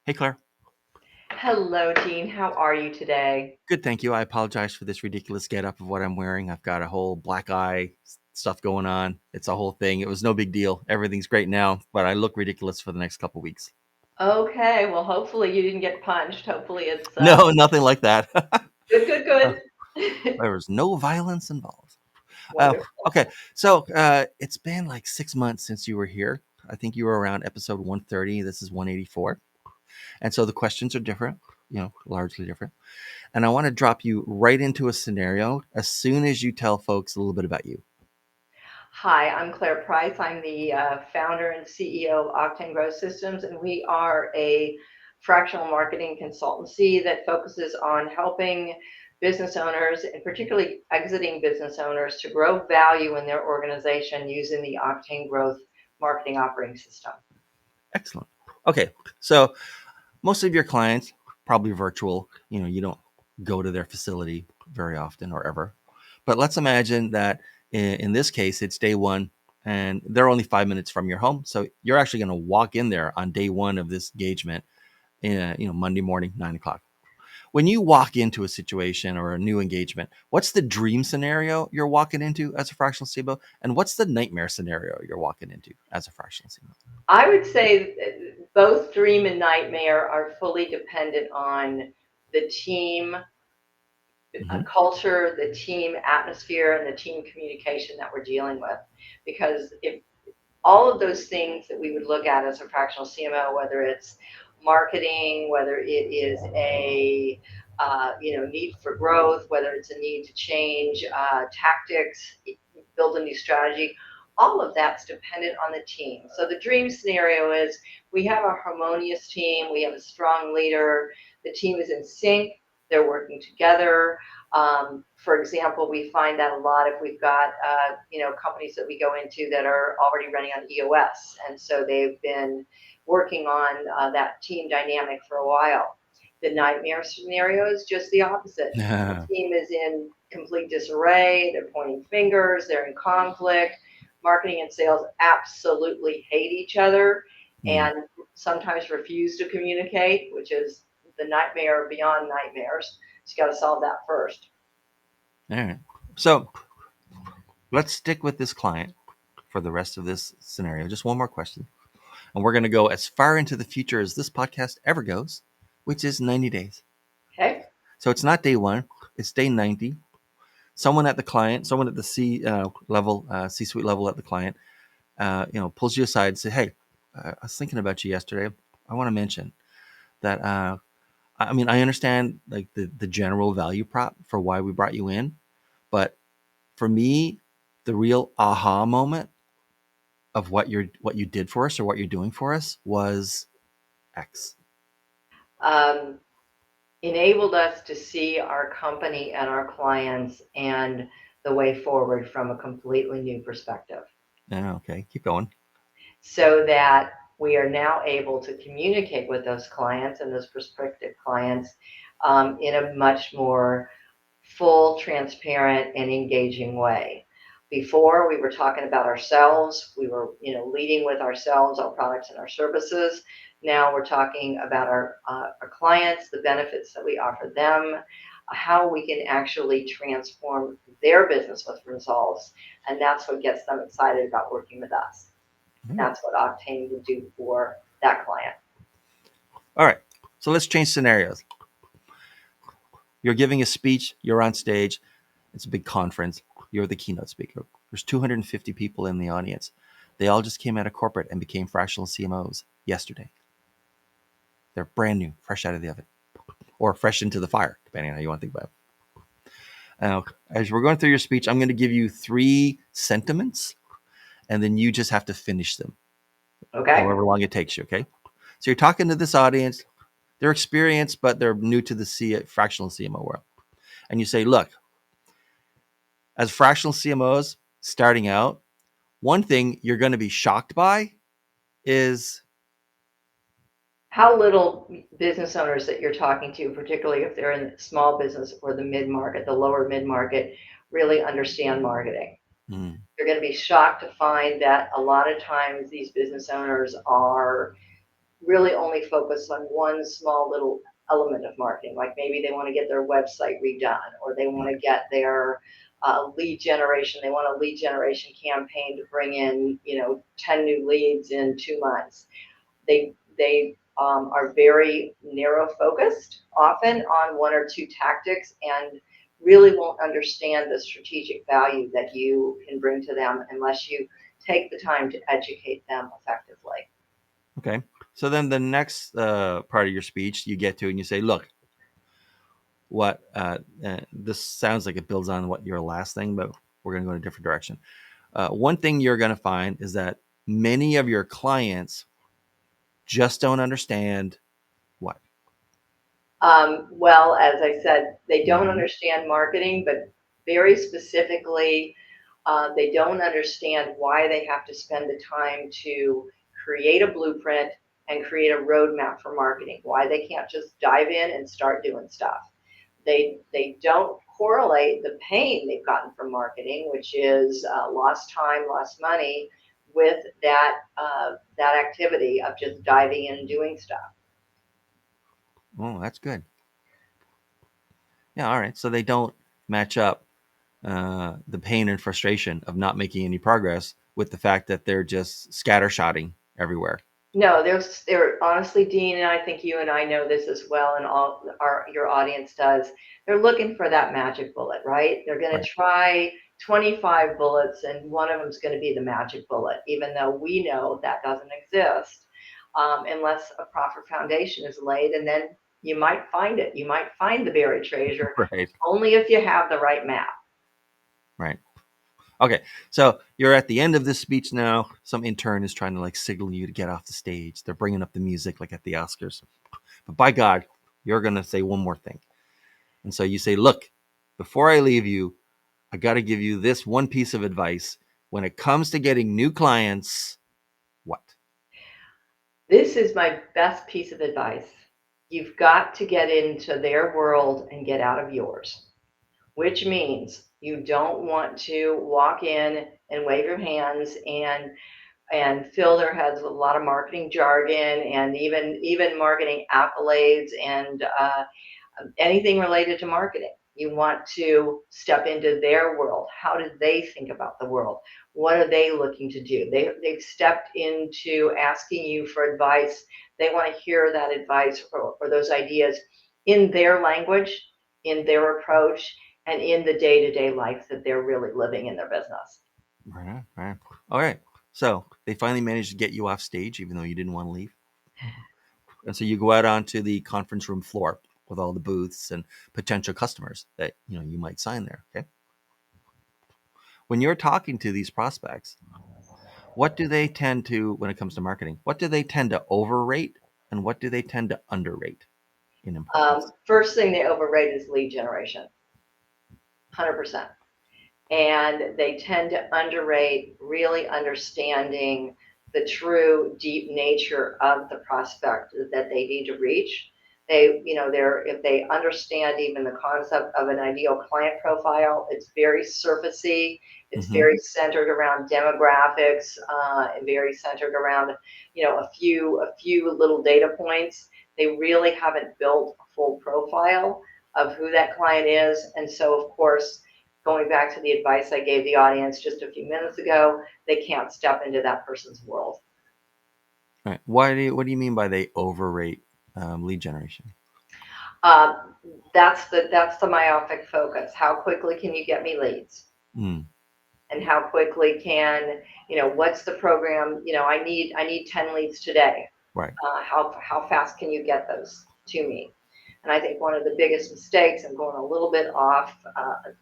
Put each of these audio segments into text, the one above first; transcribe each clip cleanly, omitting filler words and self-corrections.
Hey, Claire. Hello, Jean. How are you today? Good, thank you. I apologize for this ridiculous getup of what I'm wearing. I've got a whole black eye stuff going on. It's a whole thing. It was no big deal. Everything's great now, but I look ridiculous for the next couple weeks. Okay, well, hopefully you didn't get punched. Hopefully it's No, nothing like that. good, good, Uh, good. there was no violence involved. Uh, Wonderful. okay, so it's been like 6 months since you were here. I think you were around episode 130. This is 184. And so the questions are different, largely different. And I want to drop you right into a scenario as soon as you tell folks a little bit about you. Hi, I'm Clare Price. I'm the founder and CEO of Octane Growth Systems, and we are a fractional marketing consultancy that focuses on helping business owners, and particularly exiting business owners, to grow value in their organization using the Octane Growth marketing operating system. Excellent. Okay, so most of your clients probably virtual. You don't go to their facility very often or ever. But let's imagine that in this case, it's day one, and they're only 5 minutes from your home. So you're actually going to walk in there on day one of this engagement, Monday morning, 9 o'clock. When you walk into a situation or a new engagement, what's the dream scenario you're walking into as a fractional CMO? And what's the nightmare scenario you're walking into as a fractional CMO? I would say both dream and nightmare are fully dependent on the team Mm-hmm. culture, the team atmosphere, and the team communication that we're dealing with. Because if all of those things that we would look at as a fractional CMO, whether it's marketing, whether it is a need for growth, whether it's a need to change tactics, build a new strategy, all of that's dependent on the team. So the dream scenario is we have a harmonious team, we have a strong leader, the team is in sync, they're working together. For example, we find that a lot if we've got companies that we go into that are already running on EOS, and so they've been working on that team dynamic for a while. The nightmare scenario is just the opposite. The team is in complete disarray. They're pointing fingers. They're in conflict. Marketing and sales absolutely hate each other Mm. and sometimes refuse to communicate, which is the nightmare beyond nightmares. So you got to solve that first. All right. So let's stick with this client for the rest of this scenario. Just one more question. And we're going to go as far into the future as this podcast ever goes, which is 90 days. Okay. So it's not day one, it's day 90. Someone at the C suite level at the client, pulls you aside and say, "Hey, I was thinking about you yesterday. I want to mention that, I understand like the general value prop for why we brought you in, but for me, the real aha moment of what you did for us or what you're doing for us was X." Um, Enabled us to see our company and our clients and the way forward from a completely new perspective, Yeah, okay, keep going. so that we are now able to communicate with those clients and those prospective clients in a much more full, transparent, and engaging way. Before, we were talking about ourselves. We were, leading with ourselves, our products, and our services. Now we're talking about our clients, the benefits that we offer them, how we can actually transform their business with results. And that's what gets them excited about working with us. Mm. That's what Octane would do for that client. All right, so let's change scenarios. You're giving a speech, you're on stage, it's a big conference, you're the keynote speaker. There's 250 people in the audience. They all just came out of corporate and became fractional CMOs yesterday. They're brand new, fresh out of the oven, or fresh into the fire, depending on how you want to think about it. Now, as we're going through your speech, I'm going to give you three sentiments, and then you just have to finish them, Okay. however long it takes you, okay? So you're talking to this audience, they're experienced, but they're new to the fractional CMO world. And you say, look, as fractional CMOs starting out, one thing you're going to be shocked by is, How little business owners that you're talking to, particularly if they're in small business or the mid market, the lower mid market, really understand marketing. mm, You're going to be shocked to find that a lot of times these business owners are really only focus on one small little element of marketing. Like maybe they want to get their website redone, or they want to Right. get their lead generation. They want a lead generation campaign to bring in, 10 new leads in 2 months. They are very narrow focused, often on one or two tactics, and really won't understand the strategic value that you can bring to them unless you take the time to educate them effectively. Okay. So then the next part of your speech you get to and you say, look, what this sounds like it builds on what your last thing, but we're going to go in a different direction. One thing you're going to find is that many of your clients just don't understand what. Well, as I said, they don't Mm-hmm. understand marketing, but very specifically, they don't understand why they have to spend the time to create a blueprint and create a roadmap for marketing, why they can't just dive in and start doing stuff. They don't correlate the pain they've gotten from marketing, which is lost time, lost money, with that activity of just diving in and doing stuff. Oh, that's good. Yeah. All right. So they don't match up the pain and frustration of not making any progress with the fact that they're just scattershotting everywhere. No, they're honestly, Dean, and I think you and I know this as well, and all your audience does. They're looking for that magic bullet, right? They're going to Right. try 25 bullets, and one of them is going to be the magic bullet, even though we know that doesn't exist unless a proper foundation is laid, and then you might find it. You might find the buried treasure Right. only if you have the right map. Right. Okay. So you're at the end of this speech now. Some intern is trying to like signal you to get off the stage. They're bringing up the music like at the Oscars. But by God, you're going to say one more thing. And so you say, look, before I leave you, I got to give you this one piece of advice. When it comes to getting new clients, what? This is my best piece of advice. You've got to get into their world and get out of yours, which means you don't want to walk in and wave your hands and fill their heads with a lot of marketing jargon and even marketing accolades and anything related to marketing. You want to step into their world. How do they think about the world? What are they looking to do? They've stepped into asking you for advice. They want to hear that advice or those ideas in their language, in their approach, and in the day to day life that they're really living in their business. Right. Right. All right. So they finally managed to get you off stage, even though you didn't want to leave. And so you go out onto the conference room floor with all the booths and potential customers that you might sign there. Okay. When you're talking to these prospects, what do they tend to, when it comes to marketing, what do they tend to overrate and what do they tend to underrate in importance? First thing they overrate is lead generation, 100%. And they tend to underrate really understanding the true deep nature of the prospect that they need to reach. They're if they understand even the concept of an ideal client profile, it's very surfacey. It's Mm-hmm. very centered around demographics, and very centered around, a few little data points. They really haven't built a full profile of who that client is, and so of course, going back to the advice I gave the audience just a few minutes ago, they can't step into that person's world. All right. What do you mean by they overrate lead generation? That's the myopic focus. How quickly can you get me leads? Mm, And how quickly can, what's the program? I need 10 leads today. right. How fast can you get those to me? And I think one of the biggest mistakes, I'm going a little bit off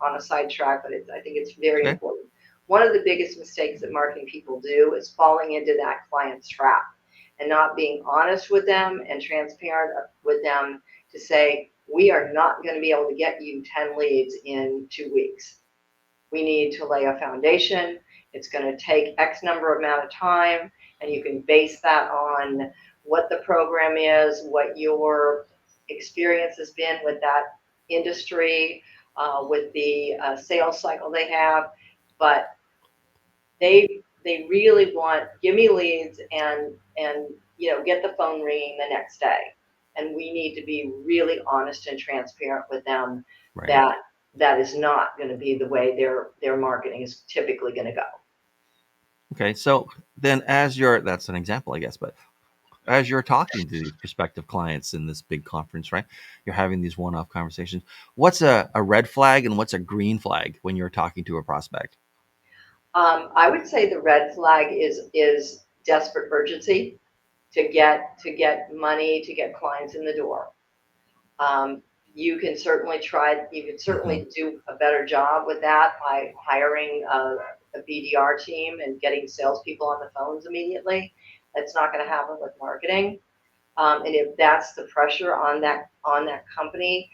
on a sidetrack, but I think it's very Okay. important. One of the biggest mistakes that marketing people do is falling into that client's trap and not being honest with them and transparent with them to say, we are not going to be able to get you 10 leads in 2 weeks. We need to lay a foundation. It's going to take X number amount of time, and you can base that on what the program is, what your experience has been with that industry, with the sales cycle they have. But they really want give me leads and get the phone ringing the next day. And we need to be really honest and transparent with them Right. that that is not going to be the way their marketing is typically going to go. Okay. So then, that's an example, I guess, but as you're talking to these prospective clients in this big conference, right? You're having these one-off conversations. What's a red flag and what's a green flag when you're talking to a prospect? I would say the red flag is desperate urgency to get money, to get clients in the door. Um, you can Hmm. certainly do a better job with that by hiring a BDR team and getting salespeople on the phones immediately. That's not going to happen with marketing. And if that's the pressure on that company,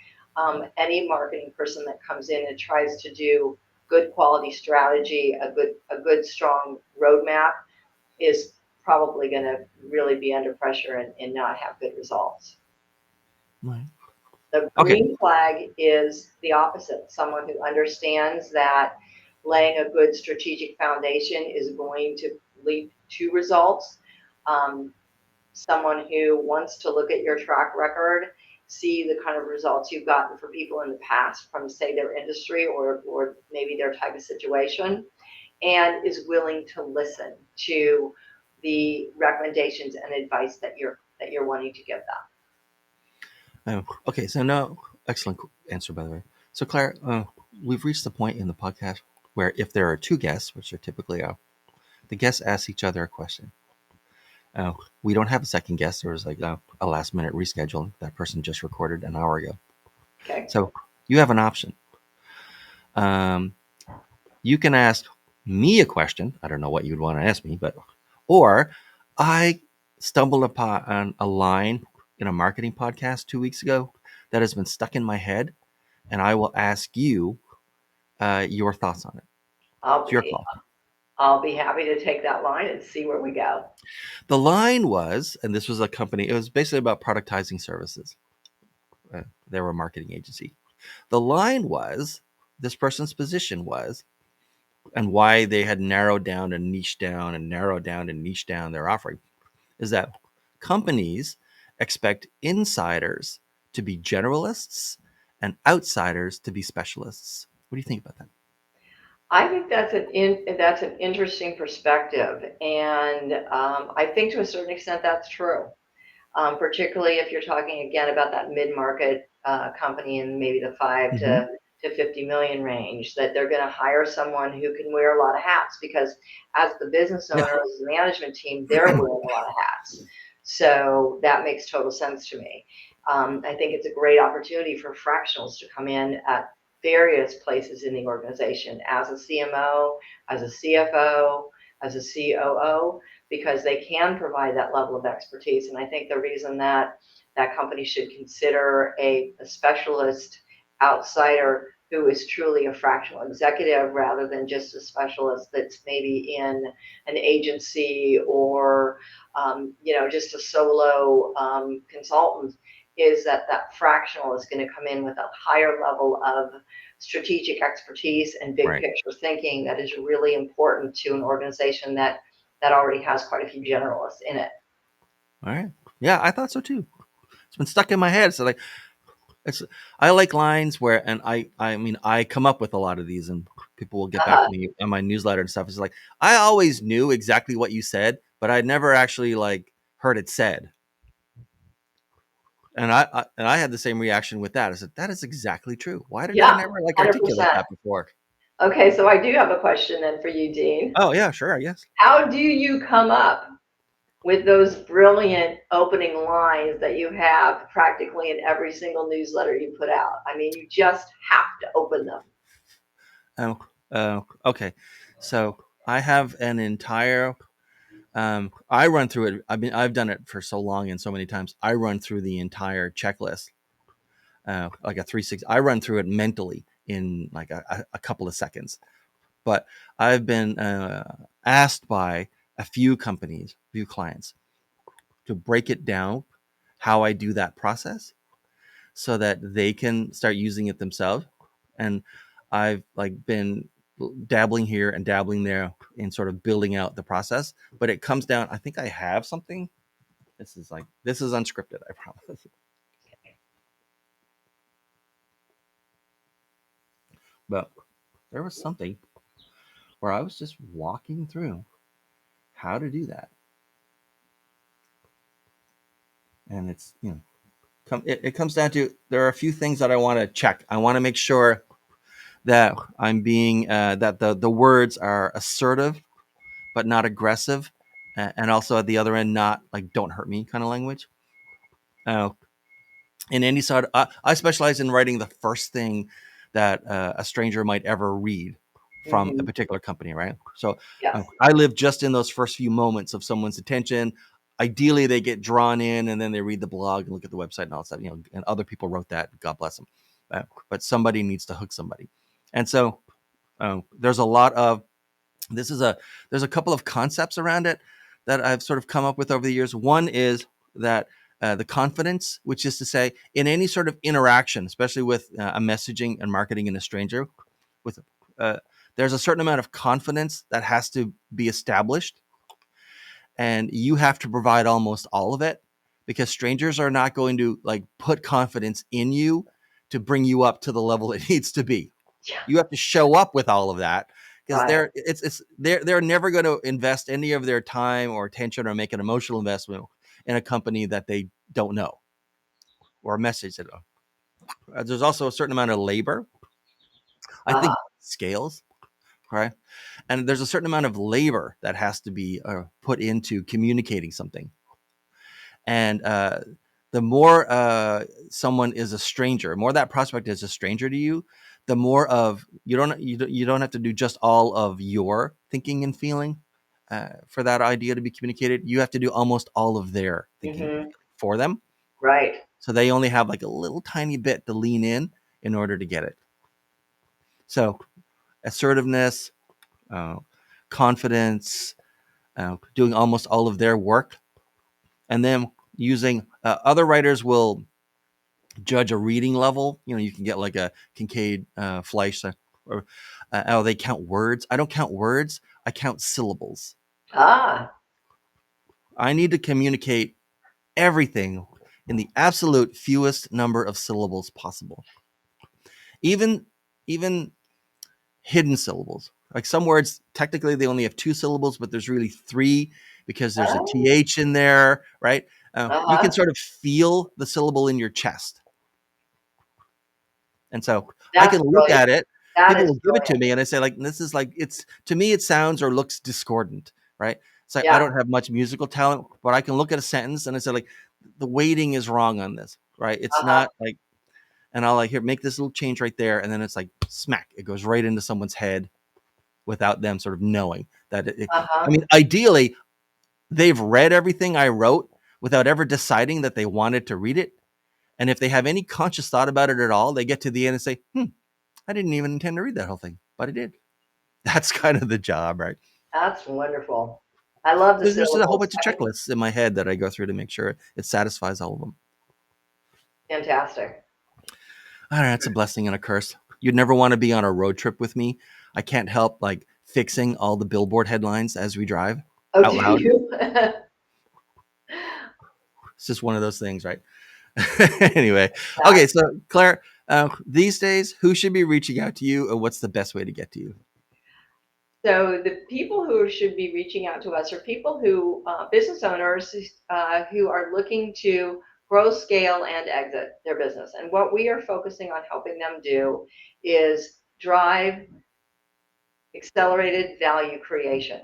any marketing person that comes in and tries to do good quality strategy, a good strong roadmap is probably going to really be under pressure and not have good results. Right. The Okay. green flag is the opposite, someone who understands that laying a good strategic foundation is going to lead to results. Um, Someone who wants to look at your track record, see the kind of results you've gotten for people in the past from, say, their industry or maybe their type of situation, and is willing to listen to the recommendations and advice that you're wanting to give them. Okay. So no, excellent answer, by the way. So Claire, we've reached the point in the podcast where if there are two guests, which are typically the guests ask each other a question. Uh, we don't have a second guest. There was like a last minute reschedule. That person just recorded an hour ago. Okay. So you have an option. Um, you can ask me a question. I don't know what you'd want to ask me, but or I stumbled upon a line in a marketing podcast 2 weeks ago that has been stuck in my head, and I will ask you your thoughts on it. I'll It's your be call. I'll be happy to take that line and see where we go. The line was, and this was a company. It was basically about productizing services. They were a marketing agency. The line was this person's position was, and why they had narrowed down and niched down and narrowed down and niched down their offering is that companies expect insiders to be generalists and outsiders to be specialists. What do you think about that? I think that's an interesting perspective, and I think to a certain extent that's true. Particularly if you're talking again about that mid-market company in maybe the five Mm-hmm. to 50 million range, that they're going to hire someone who can wear a lot of hats because as the business Yeah. owner, as the management team, they're wearing a lot of hats. So that makes total sense to me. I think it's a great opportunity for fractionals to come in at various places in the organization as a CMO, as a CFO, as a COO, because they can provide that level of expertise. And I think the reason that that company should consider a specialist outsider who is truly a fractional executive rather than just a specialist that's maybe in an agency or just a solo consultant is that fractional is going to come in with a higher level of strategic expertise and big Right. picture thinking that is really important to an organization that already has quite a few generalists in it. All right. Yeah, I thought so too. It's been stuck in my head. So like, it's I like lines where, and I mean, I come up with a lot of these, and people will get back Uh-huh. to me on my newsletter and stuff. It's like I always knew exactly what you said, but I never actually like heard it said. And I had the same reaction with that. I said that is exactly true. Why did I Yeah, never like articulate 100%. that before? Okay, so I do have a question then for you, Dean. Oh yeah, sure, I guess. How do you come up with those brilliant opening lines that you have practically in every single newsletter you put out? I mean, you just have to open them. Oh, okay. So I have an entire. I run through it. I've done it for so long and so many times. I run through the entire checklist, like a 360. I run through it mentally in like a couple of seconds. But I've been asked by a few companies, few clients, to break it down how I do that process so that they can start using it themselves. And I've like been dabbling here and dabbling there in sort of building out the process. But it comes down. I think I have something. this is unscripted, I promise. But there was something where I was just walking through how to do that, and it's it comes down to there are a few things that I want to check. I want to make sure that I'm being that the words are assertive but not aggressive, and also at the other end not like don't hurt me kind of language. Uh, in any sort, I specialize in writing the first thing that a stranger might ever read from a Hmm. particular company, right? So Yes. I live just in those first few moments of someone's attention. Ideally, they get drawn in and then they read the blog and look at the website and all that stuff. And other people wrote that. God bless them. But somebody needs to hook somebody, and so there's a lot of this is a there's a couple of concepts around it that I've sort of come up with over the years. One is that the confidence, which is to say, in any sort of interaction, especially with a messaging and marketing in a stranger, with uh, there's a certain amount of confidence that has to be established, and you have to provide almost all of it because strangers are not going to like put confidence in you to bring you up to the level it needs to be. Yeah. You have to show up with all of that because Right. they're never going to invest any of their time or attention or make an emotional investment in a company that they don't know or a message that there's also a certain amount of labor. I Uh-huh. think scales, right? And there's a certain amount of labor that has to be put into communicating something. And the more someone is a stranger, more that prospect is a stranger to you, the more of you don't have to do just all of your thinking and feeling for that idea to be communicated. You have to do almost all of their thinking and Hmm. feeling for them. Right. So they only have like a little tiny bit to lean in order to get it. So assertiveness, uh, confidence, doing almost all of their work, and then using other writers will judge a reading level. You can get like a Kincaid, Fleisch, or oh, they count words. I don't count words. I count syllables. Ah. I need to communicate everything in the absolute fewest number of syllables possible. Even even hidden syllables. Like some words, technically they only have two syllables, but there's really three because there's a Oh. th in there, right? You can Uh-huh. sort of feel the syllable in your chest. And so I can That's look brilliant. at it. That People is will give it to brilliant. me, and I say, like, this is like it's to me, it sounds or looks discordant, right? It's like I Yeah. don't have much musical talent, but I can look at a sentence and I say, like, the weighting is wrong on this, right? It's Uh-huh. not like, and I'll like here make this little change right there, and then it's like smack, it goes right into someone's head without them sort of knowing that. I Uh-huh. mean, ideally, they've read everything I wrote without ever deciding that they wanted to read it, and if they have any conscious thought about it at all, they get to the end and say, I didn't even intend to read that whole thing, but I did. That's kind of the job, right? That's wonderful. I love the So there's a whole syllables. bunch of checklists in my head that I go through to make sure it satisfies all of them. Fantastic. All right, it's a blessing and a curse. You'd never want to be on a road trip with me. I can't help like fixing all the billboard headlines as we drive Oh, out do loud. you? It's just one of those things, right? Anyway, That. okay. So Claire, these days, who should be reaching out to you, and what's the best way to get to you? So the people who should be reaching out to us are people who, business owners who are looking to grow, scale, and exit their business. And what we are focusing on helping them do is drive accelerated value creation.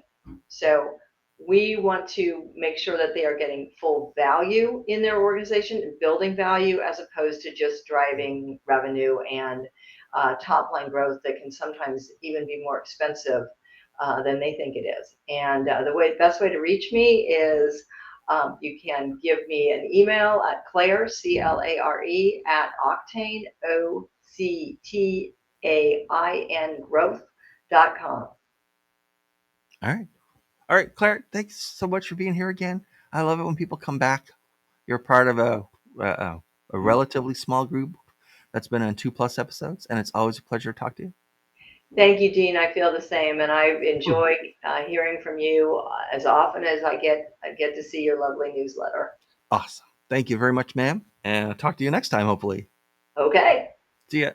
So we want to make sure that they are getting full value in their organization and building value as opposed to just driving revenue and top line growth that can sometimes even be more expensive than they think it is. And best way to reach me is you can give me an email at Clare, CLARE, at Octane, OCTAIN growth.com. All right, all right, Claire. Thanks so much for being here again. I love it when people come back. You're part of a relatively small group that's been on 2+ episodes, and it's always a pleasure to talk to you. Thank you, Dean. I feel the same, and I Hmm. enjoy hearing from you as often as I get to see your lovely newsletter. Awesome. Thank you very much, ma'am. And I'll talk to you next time, hopefully. Okay. See ya.